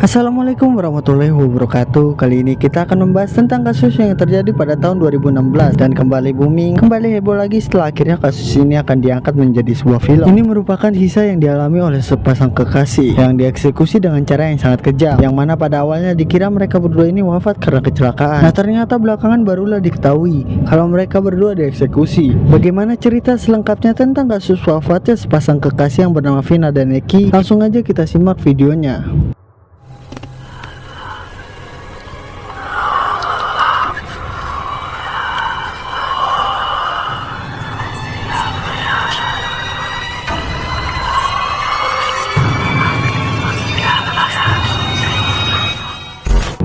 Assalamualaikum warahmatullahi wabarakatuh. Kali ini kita akan membahas tentang kasus yang terjadi pada tahun 2016 dan kembali booming, kembali heboh lagi setelah akhirnya kasus ini akan diangkat menjadi sebuah film. Ini merupakan kisah yang dialami oleh sepasang kekasih yang dieksekusi dengan cara yang sangat kejam, yang mana pada awalnya dikira mereka berdua ini wafat karena kecelakaan. Nah, ternyata belakangan barulah diketahui kalau mereka berdua dieksekusi. Bagaimana cerita selengkapnya tentang kasus wafatnya sepasang kekasih yang bernama Vina dan Eki? Langsung aja kita simak videonya.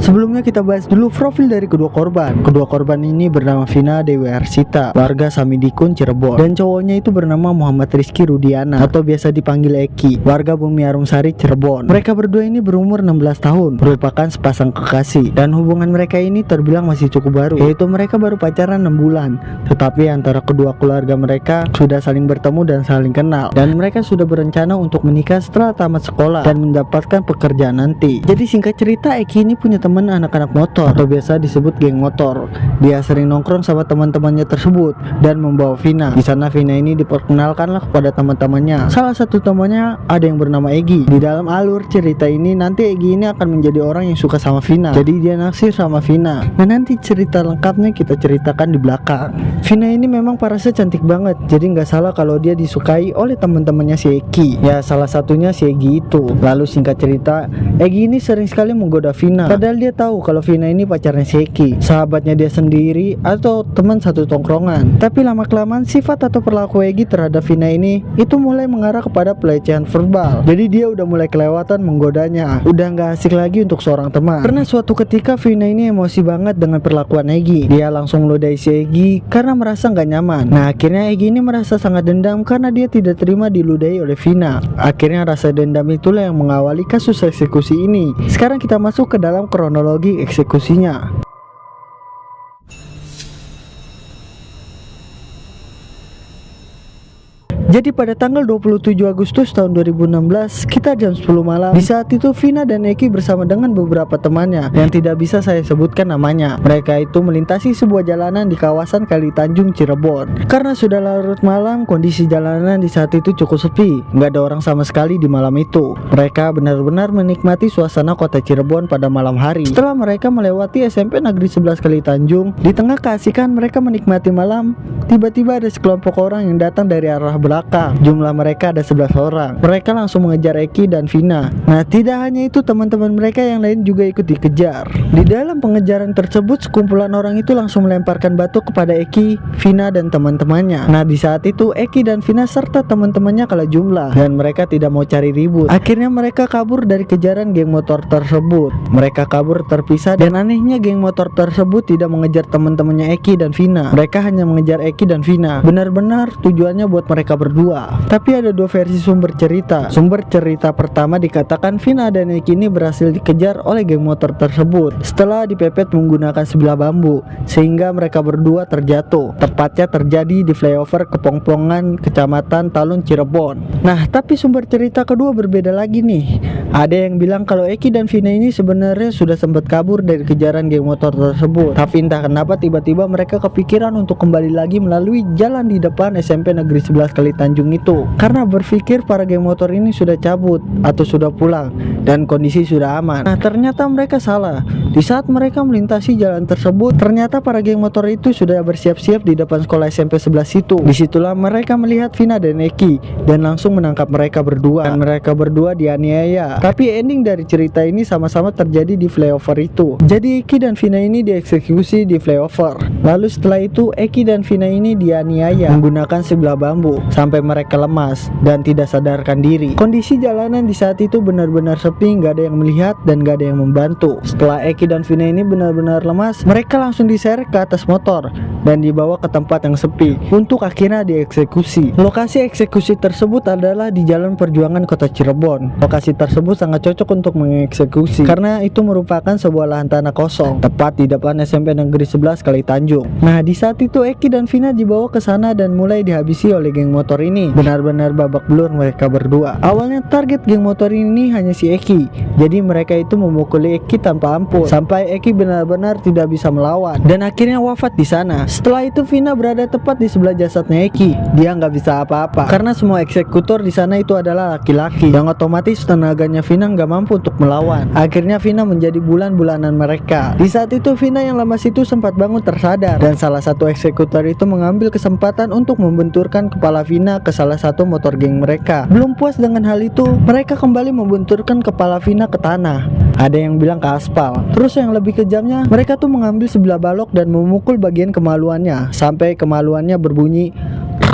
Sebelumnya kita bahas dulu profil dari kedua korban. Kedua korban ini bernama Vina Dewi Arsita, warga Samidikun, Cirebon, dan cowoknya itu bernama Muhammad Rizky Rudiana atau biasa dipanggil Eki, warga Bumi Arumsari, Cirebon. Mereka berdua ini berumur 16 tahun, merupakan sepasang kekasih, dan hubungan mereka ini terbilang masih cukup baru, yaitu mereka baru pacaran 6 bulan. Tetapi antara kedua keluarga mereka sudah saling bertemu dan saling kenal, dan mereka sudah berencana untuk menikah setelah tamat sekolah dan mendapatkan pekerjaan nanti. Jadi singkat cerita, Eki ini punya teman anak-anak motor atau biasa disebut geng motor. Dia sering nongkrong sama teman-temannya tersebut dan membawa Vina. Di sana Vina ini diperkenalkanlah kepada teman-temannya. Salah satu temannya ada yang bernama Egi. Di dalam alur cerita ini nanti Egi ini akan menjadi orang yang suka sama Vina. Jadi dia naksir sama Vina. Nah, nanti cerita lengkapnya kita ceritakan di belakang. Vina ini memang parasnya cantik banget. Jadi nggak salah kalau dia disukai oleh teman-temannya si Eki. Ya salah satunya si Egi itu. Lalu singkat cerita, Egi ini sering sekali menggoda Vina. Padahal dia tahu kalau Vina ini pacarnya si Eki, sahabatnya dia sendiri atau teman satu tongkrongan. Tapi lama-kelamaan sifat atau perilaku Egi terhadap Vina ini itu mulai mengarah kepada pelecehan verbal. Jadi dia udah mulai kelewatan menggodanya, udah nggak asik lagi untuk seorang teman. Pernah suatu ketika Vina ini emosi banget dengan perlakuan Egi. Dia langsung meludahi si Egi karena merasa nggak nyaman. Nah, akhirnya Egi ini merasa sangat dendam karena dia tidak terima diludahi oleh Vina. Akhirnya rasa dendam itulah yang mengawali kasus eksekusi ini. Sekarang kita masuk ke dalam kronologi eksekusinya. Jadi pada tanggal 27 Agustus tahun 2016 sekitar jam 10 malam, di saat itu Vina dan Eki bersama dengan beberapa temannya yang tidak bisa saya sebutkan namanya. Mereka itu melintasi sebuah jalanan di kawasan Kali Tanjung, Cirebon. Karena sudah larut malam, kondisi jalanan di saat itu cukup sepi, nggak ada orang sama sekali di malam itu. Mereka benar-benar menikmati suasana kota Cirebon pada malam hari. Setelah mereka melewati SMP Negeri 11 Kali Tanjung, di tengah keasikan mereka menikmati malam, tiba-tiba ada sekelompok orang yang datang dari arah belakang. Jumlah mereka ada 11 orang. Mereka langsung mengejar Eki dan Vina. Nah, tidak hanya itu, teman-teman mereka yang lain juga ikut dikejar. Di dalam pengejaran tersebut, sekumpulan orang itu langsung melemparkan batu kepada Eki, Vina dan teman-temannya. Nah, di saat itu Eki dan Vina serta teman-temannya kalah jumlah dan mereka tidak mau cari ribut. Akhirnya mereka kabur dari kejaran geng motor tersebut. Mereka kabur terpisah dan anehnya geng motor tersebut tidak mengejar teman-temannya Eki dan Vina. Mereka hanya mengejar Eki dan Vina. Benar-benar tujuannya buat mereka berdua. Tapi ada dua versi sumber cerita. Sumber cerita pertama dikatakan Vina dan Eki ini berhasil dikejar oleh geng motor tersebut setelah dipepet menggunakan sebilah bambu sehingga mereka berdua terjatuh. Tepatnya terjadi di flyover Kepongpongan, Kecamatan Talun, Cirebon. Nah, tapi sumber cerita kedua berbeda lagi nih. Ada yang bilang kalau Eki dan Vina ini sebenarnya sudah sempat kabur dari kejaran geng motor tersebut. Tapi entah kenapa tiba-tiba mereka kepikiran untuk kembali lagi melalui jalan di depan SMP Negeri 11 Kali Tanjung itu, karena berpikir para geng motor ini sudah cabut atau sudah pulang dan kondisi sudah aman. Nah, ternyata mereka salah. Di saat mereka melintasi jalan tersebut, ternyata para geng motor itu sudah bersiap-siap di depan sekolah SMP 11 itu. Disitulah mereka melihat Vina dan Eki dan langsung menangkap mereka berdua. Dan mereka berdua dianiaya. Tapi ending dari cerita ini sama-sama terjadi di flyover itu. Jadi Eki dan Vina ini dieksekusi di flyover. Lalu setelah itu Eki dan Vina ini dianiaya menggunakan sebilah bambu sampai mereka lemas dan tidak sadarkan diri. Kondisi jalanan di saat itu benar-benar sepi, nggak ada yang melihat dan nggak ada yang membantu. Setelah Eki dan Vina ini benar-benar lemas, mereka langsung diseret ke atas motor dan dibawa ke tempat yang sepi untuk akhirnya dieksekusi. Lokasi eksekusi tersebut adalah di Jalan Perjuangan Kota Cirebon. Lokasi tersebut tersebut sangat cocok untuk mengeksekusi karena itu merupakan sebuah lahan tanah kosong tepat di depan SMP Negeri 11 Kali Tanjung. Nah, di saat itu Eki dan Vina dibawa ke sana dan mulai dihabisi oleh geng motor ini. Benar-benar babak belur mereka berdua. Awalnya target geng motor ini hanya si Eki, jadi mereka itu memukuli Eki tanpa ampun sampai Eki benar-benar tidak bisa melawan dan akhirnya wafat di sana. Setelah itu Vina berada tepat di sebelah jasadnya Eki. Dia nggak bisa apa-apa karena semua eksekutor di sana itu adalah laki-laki yang otomatis tenaganya Vina nggak mampu untuk melawan. Akhirnya Vina menjadi bulan-bulanan mereka. Di saat itu Vina yang lemas itu sempat bangun tersadar dan salah satu eksekutor itu mengambil kesempatan untuk membenturkan kepala Vina ke salah satu motor geng mereka. Belum puas dengan hal itu, mereka kembali membenturkan kepala Vina ke tanah. Ada yang bilang ke aspal. Terus yang lebih kejamnya, mereka tuh mengambil sebelah balok dan memukul bagian kemaluannya sampai kemaluannya berbunyi,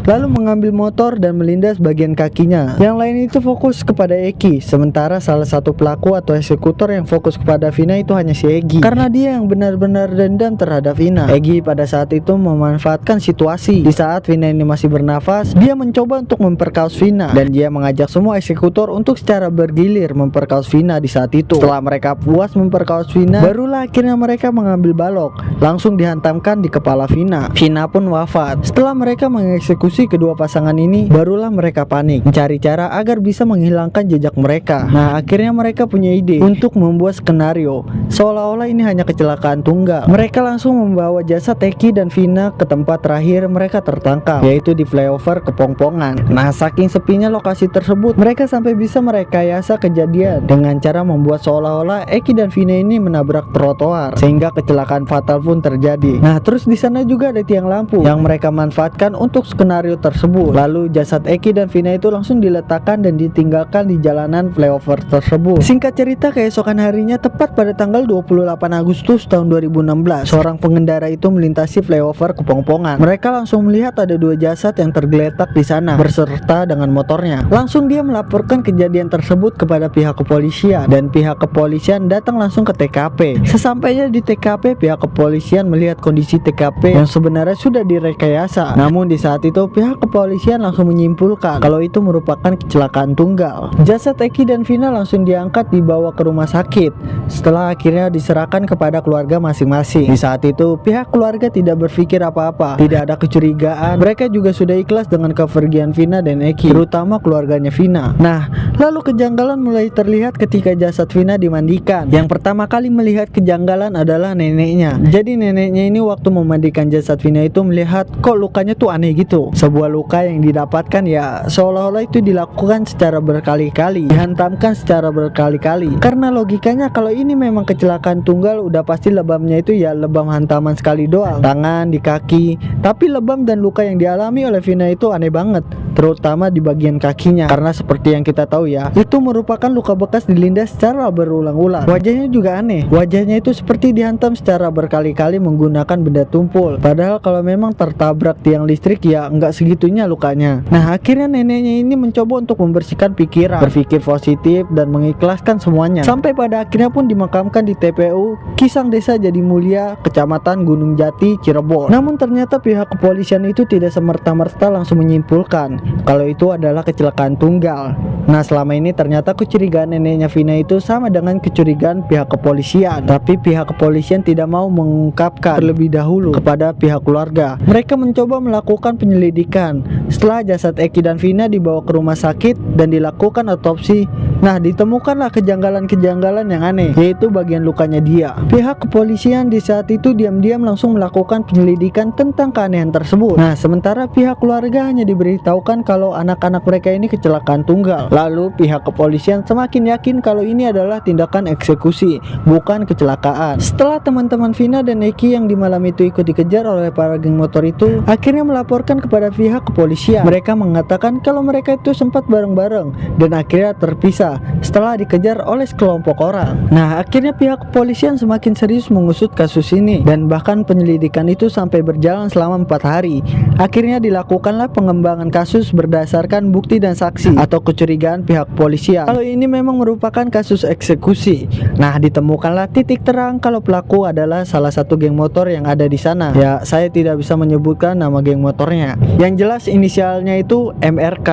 lalu mengambil motor dan melindas bagian kakinya. Yang lain itu fokus kepada Eki, sementara salah satu pelaku atau eksekutor yang fokus kepada Vina itu hanya si Egi, karena dia yang benar-benar dendam terhadap Vina. Egi pada saat itu memanfaatkan situasi. Di saat Vina ini masih bernafas, dia mencoba untuk memperkaos Vina dan dia mengajak semua eksekutor untuk secara bergilir memperkaos Vina di saat itu. Setelah mereka puas memperkaos Vina, barulah akhirnya mereka mengambil balok, langsung dihantamkan di kepala Vina. Vina pun wafat. Setelah mereka mengeksekusi kedua pasangan ini, barulah mereka panik mencari cara agar bisa menghilangkan jejak mereka. Nah, akhirnya mereka punya ide untuk membuat skenario seolah-olah ini hanya kecelakaan tunggal. Mereka langsung membawa jasad Eki dan Vina ke tempat terakhir mereka tertangkap, yaitu di flyover Kepongpongan. Nah, saking sepinya lokasi tersebut, mereka sampai bisa merekayasa kejadian dengan cara membuat seolah-olah Eki dan Vina ini menabrak trotoar sehingga kecelakaan fatal pun terjadi. Nah, terus di sana juga ada tiang lampu yang mereka manfaatkan untuk skenario tersebut. Lalu jasad Eki dan Vina itu langsung diletakkan dan ditinggalkan di jalanan flyover tersebut. Singkat cerita, keesokan harinya tepat pada tanggal 28 Agustus tahun 2016, seorang pengendara itu melintasi flyover Kepongpongan. Mereka langsung melihat ada dua jasad yang tergeletak di sana berserta dengan motornya. Langsung dia melaporkan kejadian tersebut kepada pihak kepolisian dan pihak kepolisian datang langsung ke TKP. Sesampainya di TKP, pihak kepolisian melihat kondisi TKP yang sebenarnya sudah direkayasa. Namun di saat itu pihak kepolisian langsung menyimpulkan kalau itu merupakan kecelakaan tunggal. Jasad Eki dan Vina langsung diangkat dibawa ke rumah sakit setelah akhirnya diserahkan kepada keluarga masing-masing. Di saat itu pihak keluarga tidak berpikir apa-apa, tidak ada kecurigaan. Mereka juga sudah ikhlas dengan kepergian Vina dan Eki, terutama keluarganya Vina. Nah, lalu kejanggalan mulai terlihat ketika jasad Vina dimandikan. Yang pertama kali melihat kejanggalan adalah neneknya. Jadi neneknya ini waktu memandikan jasad Vina itu melihat kok lukanya tuh aneh gitu. Sebuah luka yang didapatkan ya seolah-olah itu dilakukan secara berkali-kali, dihantamkan secara berkali-kali. Karena logikanya kalau ini memang kecelakaan tunggal, udah pasti lebamnya itu ya lebam hantaman sekali doang, tangan, di kaki. Tapi lebam dan luka yang dialami oleh Vina itu aneh banget, terutama di bagian kakinya. Karena seperti yang kita tahu ya, itu merupakan luka bekas dilindas secara berulang-ulang. Wajahnya juga aneh, wajahnya itu seperti dihantam secara berkali-kali menggunakan benda tumpul. Padahal kalau memang tertabrak tiang listrik ya nggak segitunya lukanya. Nah, akhirnya neneknya ini mencoba untuk membersihkan pikiran, berpikir positif dan mengikhlaskan semuanya. Sampai pada akhirnya pun dimakamkan di TPU Kisang Desa Jadi Mulia, Kecamatan Gunung Jati, Cirebon. Namun ternyata pihak kepolisian itu tidak semerta-merta langsung menyimpulkan kalau itu adalah kecelakaan tunggal. Nah, selama ini ternyata kecurigaan neneknya Vina itu sama dengan kecurigaan pihak kepolisian. Tapi pihak kepolisian tidak mau mengungkapkan terlebih dahulu kepada pihak keluarga. Mereka mencoba melakukan penyelidikan. Setelah jasad Eki dan Vina dibawa ke rumah sakit dan dilakukan otopsi, nah ditemukanlah kejanggalan-kejanggalan yang aneh, yaitu bagian lukanya dia. Pihak kepolisian di saat itu diam-diam langsung melakukan penyelidikan tentang keanehan tersebut. Nah, sementara pihak keluarga hanya diberitahukan kalau anak-anak mereka ini kecelakaan tunggal. Lalu pihak kepolisian semakin yakin kalau ini adalah tindakan eksekusi, bukan kecelakaan. Setelah teman-teman Vina dan Eki yang di malam itu ikut dikejar oleh para geng motor itu akhirnya melaporkan kepada pihak kepolisian. Mereka mengatakan kalau mereka itu sempat bareng-bareng dan akhirnya terpisah setelah dikejar oleh sekelompok orang. Nah, akhirnya pihak kepolisian semakin serius mengusut kasus ini dan bahkan penyelidikan itu sampai berjalan selama 4 hari. Akhirnya dilakukanlah pengembangan kasus berdasarkan bukti dan saksi atau kecurigaan pihak polisian kalau ini memang merupakan kasus eksekusi. Nah, ditemukanlah titik terang kalau pelaku adalah salah satu geng motor yang ada di sana. Ya, saya tidak bisa menyebutkan nama geng motornya. Yang jelas inisialnya itu MRK.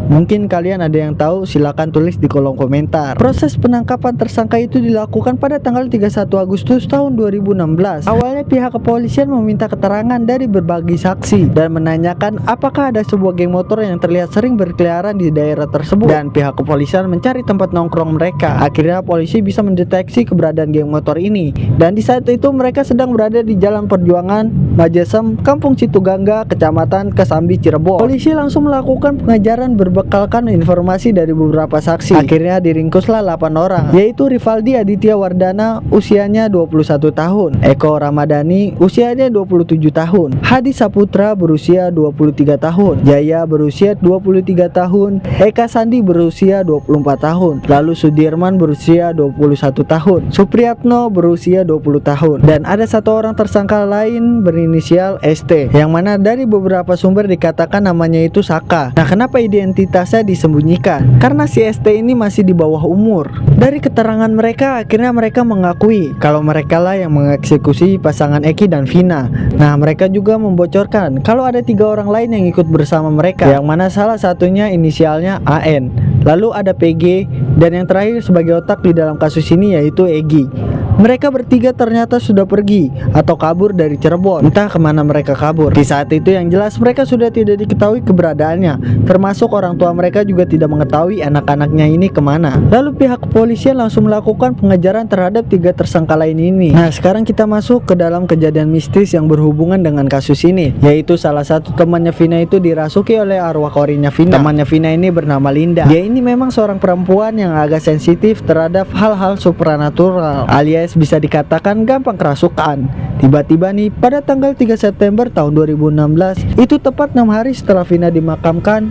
Mungkin kalian ada yang tahu, silakan tulis di kolom komentar. Proses penangkapan tersangka itu dilakukan pada tanggal 31 Agustus tahun 2016. Awalnya pihak kepolisian meminta keterangan dari berbagai saksi dan menanyakan apakah ada sebuah geng motor yang terlihat sering berkeliaran di daerah tersebut, dan pihak kepolisian mencari tempat nongkrong mereka. Akhirnya polisi bisa mendeteksi keberadaan geng motor ini, dan di saat itu mereka sedang berada di Jalan Perjuangan, Majesem, Kampung Situgangga, Kecamatan Kesambi, Cirebon. Polisi langsung melakukan pengejaran berbekalkan informasi dari beberapa saksi. Akhirnya diringkuslah 8 orang, yaitu Rivaldi Aditya Wardana, usianya 21 tahun, Eko Ramadhani, usianya 27 tahun, Hadi Saputra berusia 23 tahun, Jaya berusia 23 tahun, Eka Sandi berusia 24 tahun, lalu Sudirman berusia 21 tahun, Supriyatno berusia 20 tahun, dan ada satu orang tersangka lain berinisial ST, yang mana dari beberapa sumber dikatakan namanya itu Saka. Nah, kenapa identitasnya disembunyikan? Karena si ST ini masih di bawah umur. Dari keterangan mereka, akhirnya mereka mengakui kalau mereka lah yang mengeksekusi pasangan Eki dan Vina. Nah, mereka juga membocorkan kalau ada 3 orang lain yang ikut bersama mereka, yang mana salah satunya inisialnya AN, lalu ada PG, dan yang terakhir sebagai otak di dalam kasus ini yaitu Egi. Mereka bertiga ternyata sudah pergi atau kabur dari Cirebon. Entah kemana mereka kabur. Di saat itu yang jelas mereka sudah tidak diketahui keberadaannya, termasuk orang tua mereka juga tidak mengetahui anak-anaknya ini kemana. Lalu pihak kepolisian langsung melakukan pengejaran terhadap 3 tersangka lain ini. Nah, sekarang kita masuk ke dalam kejadian mistis yang berhubungan dengan kasus ini, yaitu salah satu temannya Vina itu dirasuki oleh arwah korinya Vina. Temannya Vina ini bernama Linda. Dia ini memang seorang perempuan yang agak sensitif terhadap hal-hal supranatural, alias bisa dikatakan gampang kerasukan. Tiba-tiba nih pada tanggal 3 September tahun 2016, itu tepat 6 hari setelah Vina dimakamkan.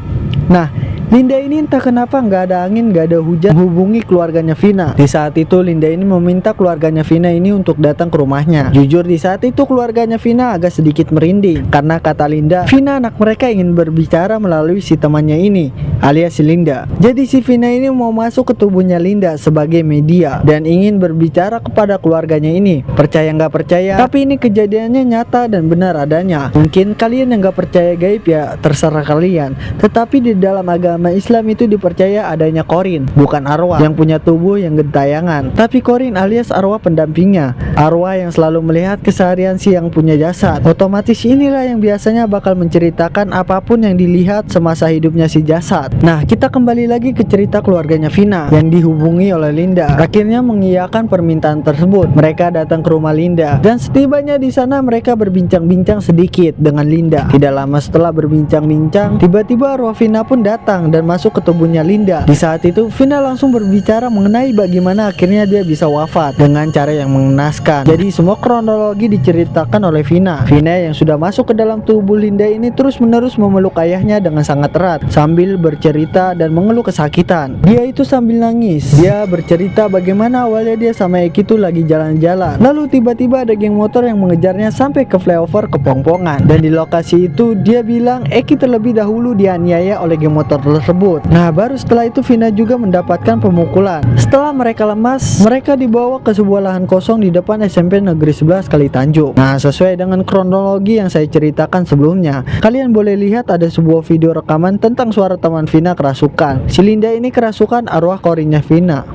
Nah, Linda ini entah kenapa nggak ada angin, nggak ada hujan, menghubungi keluarganya Vina. Di saat itu Linda ini meminta keluarganya Vina ini untuk datang ke rumahnya. Jujur di saat itu keluarganya Vina agak sedikit merinding, karena kata Linda, Vina anak mereka ingin berbicara melalui si temannya ini, alias si Linda. Jadi si Vina ini mau masuk ke tubuhnya Linda sebagai media dan ingin berbicara kepada keluarganya ini. Percaya nggak percaya, tapi ini kejadiannya nyata dan benar adanya. Mungkin kalian yang nggak percaya gaib ya terserah kalian, tetapi di dalam agama Islam itu dipercaya adanya korin, bukan arwah yang punya tubuh yang gentayangan, tapi korin alias arwah pendampingnya, arwah yang selalu melihat keseharian si yang punya jasad. Otomatis inilah yang biasanya bakal menceritakan apapun yang dilihat semasa hidupnya si jasad. Nah, kita kembali lagi ke cerita keluarganya Vina yang dihubungi oleh Linda. Akhirnya mengiyakan permintaan tersebut. Mereka datang ke rumah Linda dan setibanya di sana mereka berbincang-bincang sedikit dengan Linda. Tidak lama setelah berbincang-bincang, tiba-tiba arwah Vina pun datang dan masuk ke tubuhnya Linda. Di saat itu Vina langsung berbicara mengenai bagaimana akhirnya dia bisa wafat dengan cara yang mengenaskan. Jadi semua kronologi diceritakan oleh Vina. Vina yang sudah masuk ke dalam tubuh Linda ini terus-menerus memeluk ayahnya dengan sangat erat sambil bercerita dan mengeluh kesakitan. Dia itu sambil nangis. Dia bercerita bagaimana awalnya dia sama Eki itu lagi jalan-jalan, lalu tiba-tiba ada geng motor yang mengejarnya sampai ke flyover Kepongpongan, dan di lokasi itu dia bilang Eki terlebih dahulu dianiaya oleh geng motor tersebut. Nah, baru setelah itu Vina juga mendapatkan pemukulan. Setelah mereka lemas, mereka dibawa ke sebuah lahan kosong di depan SMP Negeri 11 Kalitanjung. Nah, sesuai dengan kronologi yang saya ceritakan sebelumnya, kalian boleh lihat ada sebuah video rekaman tentang suara teman Vina kerasukan. Si Linda ini kerasukan arwah korinya Vina.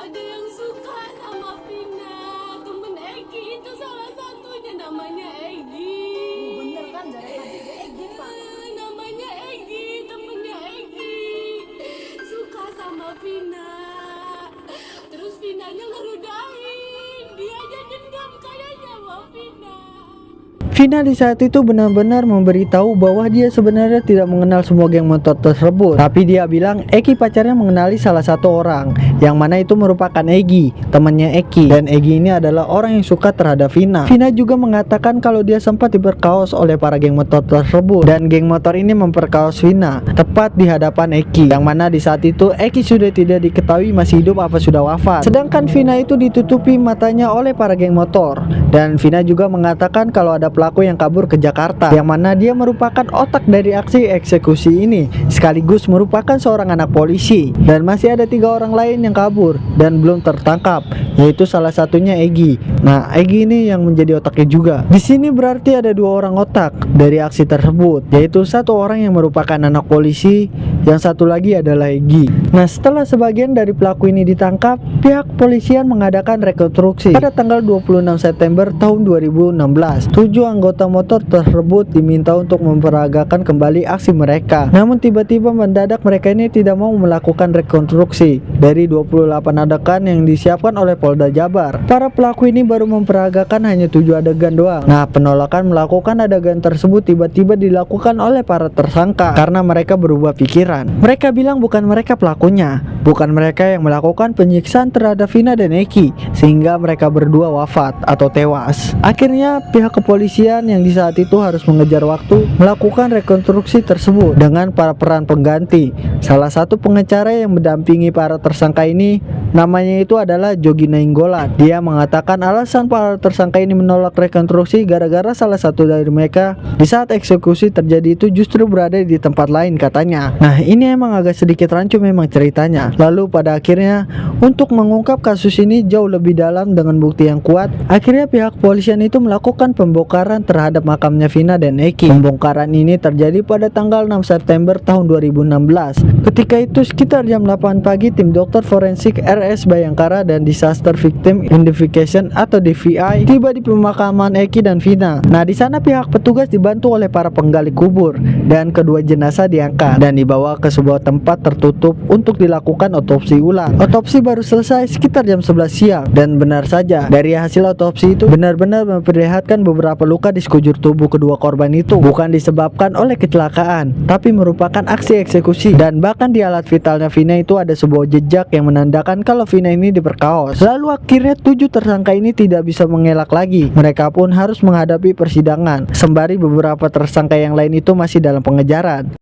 Ada yang suka sama Vina, temen Egi itu salah satunya namanya Egi. Bener kan dari tadi Egi Pak. Namanya Egi, temennya Egi suka sama Vina. Terus Vinanya ngeludahin, dia aja dendam kayaknya sama Vina. Vina di saat itu benar-benar memberitahu bahwa dia sebenarnya tidak mengenal semua geng motor tersebut, tapi dia bilang Eki pacarnya mengenali salah satu orang, yang mana itu merupakan Egi, temannya Eki, dan Egi ini adalah orang yang suka terhadap Vina. Vina juga mengatakan kalau dia sempat diperkaos oleh para geng motor tersebut, dan geng motor ini memperkaos Vina tepat di hadapan Eki, yang mana di saat itu Eki sudah tidak diketahui masih hidup apa sudah wafat, sedangkan Vina itu ditutupi matanya oleh para geng motor. Dan Vina juga mengatakan kalau ada pelaku pelaku yang kabur ke Jakarta, yang mana dia merupakan otak dari aksi eksekusi ini, sekaligus merupakan seorang anak polisi. Dan masih ada 3 orang lain yang kabur dan belum tertangkap, yaitu salah satunya Egy. Nah, Egy ini yang menjadi otaknya juga. Di sini berarti ada 2 orang otak dari aksi tersebut, yaitu 1 orang yang merupakan anak polisi, yang satu lagi adalah Egy. Nah, setelah sebagian dari pelaku ini ditangkap, pihak polisian mengadakan rekonstruksi. Pada tanggal 26 September tahun 2016, 7 anggota motor tersebut diminta untuk memperagakan kembali aksi mereka. Namun tiba-tiba mendadak mereka ini tidak mau melakukan rekonstruksi dari 28 adegan yang disiapkan oleh Polda Jabar. Para pelaku ini baru memperagakan hanya 7 adegan doang. Nah, penolakan melakukan adegan tersebut tiba-tiba dilakukan oleh para tersangka karena mereka berubah pikiran. Mereka bilang bukan mereka pelakunya, bukan mereka yang melakukan penyiksaan terhadap Vina dan Eki, sehingga mereka berdua wafat atau tewas. Akhirnya pihak kepolisian yang di saat itu harus mengejar waktu melakukan rekonstruksi tersebut dengan para peran pengganti. Salah satu pengacara yang mendampingi para tersangka ini namanya itu adalah Jogi Nainggolan. Dia mengatakan alasan para tersangka ini menolak rekonstruksi gara-gara salah satu dari mereka di saat eksekusi terjadi itu justru berada di tempat lain katanya. Nah, ini emang agak sedikit rancu memang ceritanya. Lalu pada akhirnya untuk mengungkap kasus ini jauh lebih dalam dengan bukti yang kuat, akhirnya pihak polisian itu melakukan pembongkaran terhadap makamnya Vina dan Eki. Pembongkaran ini terjadi pada tanggal 6 September tahun 2016. Ketika itu sekitar jam 8 pagi, tim dokter forensik RS Bayangkara dan Disaster Victim Identification atau DVI tiba di pemakaman Eki dan Vina. Nah, di sana pihak petugas dibantu oleh para penggali kubur dan kedua jenazah diangkat dan dibawa ke sebuah tempat tertutup untuk dilakukan otopsi ulang. Otopsi baru selesai sekitar jam 11 siang dan benar saja dari hasil otopsi itu benar-benar memperlihatkan beberapa luka di sekujur tubuh kedua korban itu bukan disebabkan oleh kecelakaan, tapi merupakan aksi eksekusi. Dan bahkan di alat vitalnya Vina itu ada sebuah jejak yang menandakan kalau Vina ini diperkaos. Lalu akhirnya 7 tersangka ini tidak bisa mengelak lagi. Mereka pun harus menghadapi persidangan, sembari beberapa tersangka yang lain itu masih dalam pengejaran.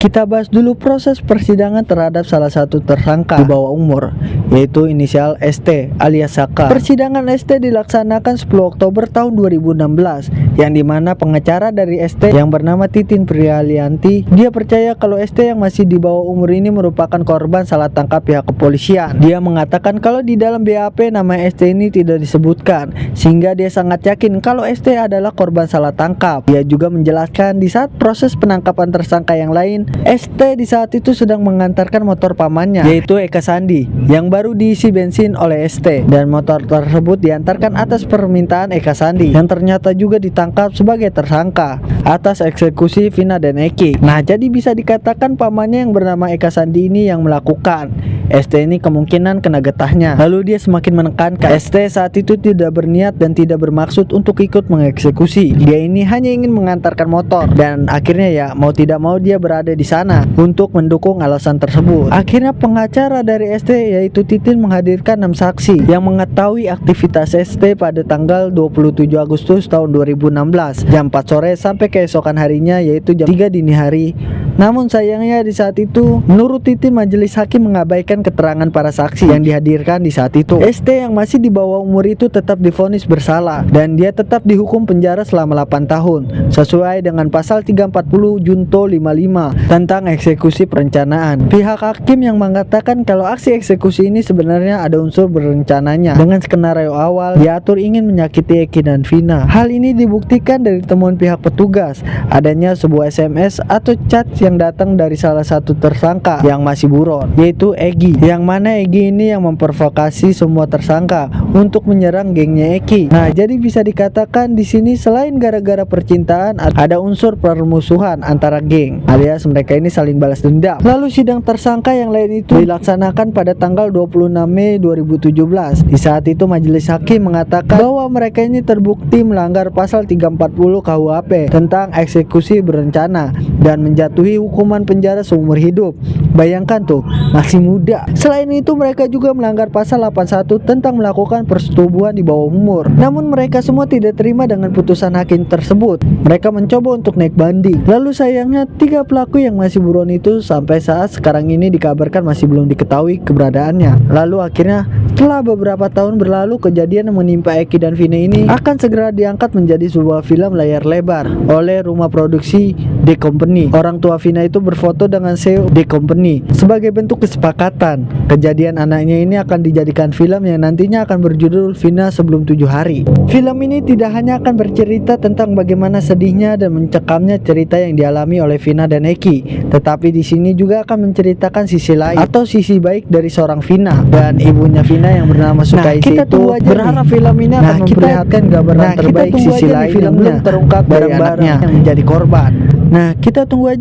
Kita bahas dulu proses persidangan terhadap salah satu tersangka di bawah umur, yaitu inisial ST alias Saka. Persidangan ST dilaksanakan 10 Oktober tahun 2016, yang dimana pengacara dari ST yang bernama Titin Priyalianti, dia percaya kalau ST yang masih di bawah umur ini merupakan korban salah tangkap pihak kepolisian. Dia mengatakan kalau di dalam BAP nama ST ini tidak disebutkan, sehingga dia sangat yakin kalau ST adalah korban salah tangkap. Dia juga menjelaskan di saat proses penangkapan tersangka yang lain, ST di saat itu sedang mengantarkan motor pamannya, yaitu Eka Sandi, yang baru diisi bensin oleh ST, dan motor tersebut diantarkan atas permintaan Eka Sandi, yang ternyata juga ditangkap sebagai tersangka atas eksekusi Vina dan Eki. Nah, jadi bisa dikatakan pamannya yang bernama Eka Sandi ini yang melakukan. ST ini kemungkinan kena getahnya. Lalu dia semakin menekankan ST saat itu tidak berniat dan tidak bermaksud untuk ikut mengeksekusi. Dia ini hanya ingin mengantarkan motor, dan akhirnya ya mau tidak mau dia berada di sana untuk mendukung alasan tersebut. Akhirnya pengacara dari ST yaitu Titin menghadirkan 6 saksi yang mengetahui aktivitas ST pada tanggal 27 Agustus tahun 2016 jam 4 sore sampai keesokan harinya yaitu jam 3 dini hari. Namun sayangnya di saat itu menurut Titin majelis hakim mengabaikan keterangan para saksi yang dihadirkan di saat itu. ST yang masih di bawah umur itu tetap divonis bersalah dan dia tetap dihukum penjara selama 8 tahun sesuai dengan pasal 340 Junto 55 tentang eksekusi perencanaan. Pihak hakim yang mengatakan kalau aksi eksekusi ini sebenarnya ada unsur berencananya dengan skenario awal diatur ingin menyakiti Eki dan Vina. Hal ini dibuktikan dari temuan pihak petugas adanya sebuah SMS atau chat yang datang dari salah satu tersangka yang masih buron, yaitu Egy, yang mana Egy ini yang memprovokasi semua tersangka untuk menyerang gengnya Eki. Nah, jadi bisa dikatakan di sini selain gara-gara percintaan ada unsur permusuhan antara geng, alias mereka ini saling balas dendam. Lalu sidang tersangka yang lain itu dilaksanakan pada tanggal 26 Mei 2017. Di saat itu majelis hakim mengatakan bahwa mereka ini terbukti melanggar pasal 340 KUHP tentang eksekusi berencana dan menjatuhi hukuman penjara seumur hidup. Bayangkan tuh, masih muda. Selain itu mereka juga melanggar pasal 81 tentang melakukan persetubuhan di bawah umur. Namun mereka semua tidak terima dengan putusan hakim tersebut. Mereka mencoba untuk naik banding. Lalu sayangnya 3 pelaku yang masih buron itu sampai saat sekarang ini dikabarkan masih belum diketahui keberadaannya. Lalu akhirnya Setelah beberapa tahun berlalu, kejadian yang menimpa Eki dan Vina ini akan segera diangkat menjadi sebuah film layar lebar oleh rumah produksi The Company. Orang tua Vina itu berfoto dengan CEO The Company sebagai bentuk kesepakatan. Kejadian anaknya ini akan dijadikan film yang nantinya akan berjudul Vina Sebelum 7 Hari. Film ini tidak hanya akan bercerita tentang bagaimana sedihnya dan mencekamnya cerita yang dialami oleh Vina dan Eki, tetapi di sini juga akan menceritakan sisi lain atau sisi baik dari seorang Vina dan ibunya Vina yang bernama Sukaisi itu. Berharap film ini akan memperlihatkan gambaran terbaik sisi lain yang belum terungkap dari anaknya yang menjadi korban. Nah, kita tunggu aja